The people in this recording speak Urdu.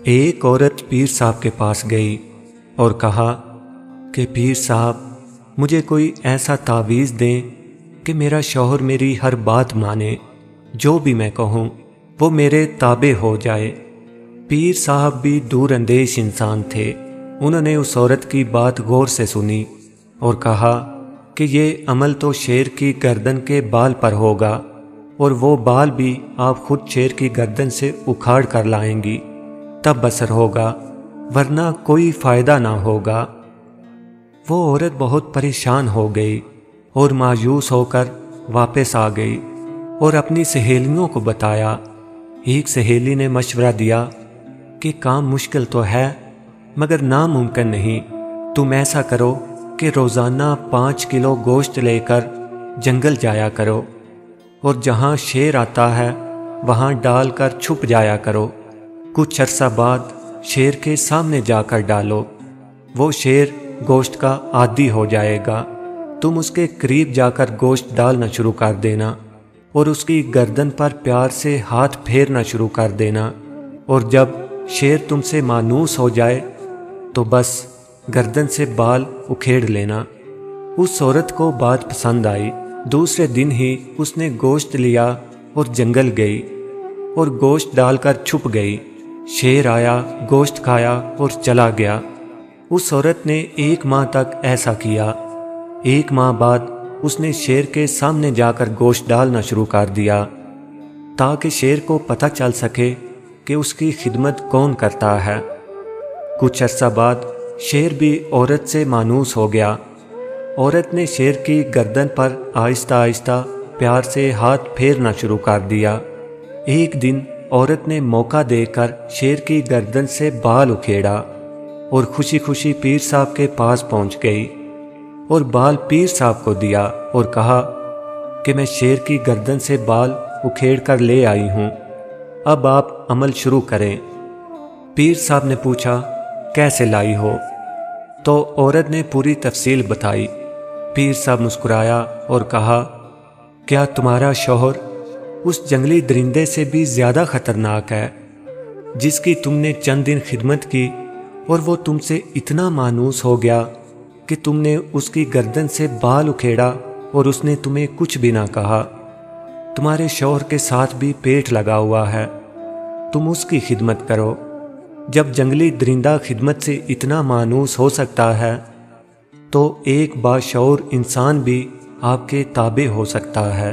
ایک عورت پیر صاحب کے پاس گئی اور کہا کہ پیر صاحب مجھے کوئی ایسا تعویذ دیں کہ میرا شوہر میری ہر بات مانے، جو بھی میں کہوں وہ میرے تابع ہو جائے۔ پیر صاحب بھی دور اندیش انسان تھے۔ انہوں نے اس عورت کی بات غور سے سنی اور کہا کہ یہ عمل تو شیر کی گردن کے بال پر ہوگا، اور وہ بال بھی آپ خود شیر کی گردن سے اکھاڑ کر لائیں گی، تب بسر ہوگا، ورنہ کوئی فائدہ نہ ہوگا۔ وہ عورت بہت پریشان ہو گئی اور مایوس ہو کر واپس آ گئی اور اپنی سہیلیوں کو بتایا۔ ایک سہیلی نے مشورہ دیا کہ کام مشکل تو ہے مگر ناممکن نہیں، تم ایسا کرو کہ روزانہ 5 کلو گوشت لے کر جنگل جایا کرو، اور جہاں شیر آتا ہے وہاں ڈال کر چھپ جایا کرو۔ کچھ عرصہ بعد شیر کے سامنے جا کر ڈالو، وہ شیر گوشت کا عادی ہو جائے گا۔ تم اس کے قریب جا کر گوشت ڈالنا شروع کر دینا اور اس کی گردن پر پیار سے ہاتھ پھیرنا شروع کر دینا، اور جب شیر تم سے مانوس ہو جائے تو بس گردن سے بال اکھیڑ لینا۔ اس عورت کو بات پسند آئی۔ دوسرے دن ہی اس نے گوشت لیا اور جنگل گئی اور گوشت ڈال کر چھپ گئی۔ شیر آیا، گوشت کھایا اور چلا گیا۔ اس عورت نے 1 ماہ تک ایسا کیا۔ 1 ماہ بعد اس نے شیر کے سامنے جا کر گوشت ڈالنا شروع کر دیا تاکہ شیر کو پتہ چل سکے کہ اس کی خدمت کون کرتا ہے۔ کچھ عرصہ بعد شیر بھی عورت سے مانوس ہو گیا۔ عورت نے شیر کی گردن پر آہستہ آہستہ پیار سے ہاتھ پھیرنا شروع کر دیا۔ ایک دن عورت نے موقع دے کر شیر کی گردن سے بال اکھیڑا اور خوشی خوشی پیر صاحب کے پاس پہنچ گئی اور بال پیر صاحب کو دیا اور کہا کہ میں شیر کی گردن سے بال اکھیڑ کر لے آئی ہوں، اب آپ عمل شروع کریں۔ پیر صاحب نے پوچھا کیسے لائی ہو؟ تو عورت نے پوری تفصیل بتائی۔ پیر صاحب مسکرایا اور کہا کیا تمہارا شوہر اس جنگلی درندے سے بھی زیادہ خطرناک ہے جس کی تم نے چند دن خدمت کی اور وہ تم سے اتنا مانوس ہو گیا کہ تم نے اس کی گردن سے بال اکھیڑا اور اس نے تمہیں کچھ بھی نہ کہا؟ تمہارے شوہر کے ساتھ بھی پیٹ لگا ہوا ہے، تم اس کی خدمت کرو۔ جب جنگلی درندہ خدمت سے اتنا مانوس ہو سکتا ہے تو ایک باشعور انسان بھی آپ کے تابع ہو سکتا ہے۔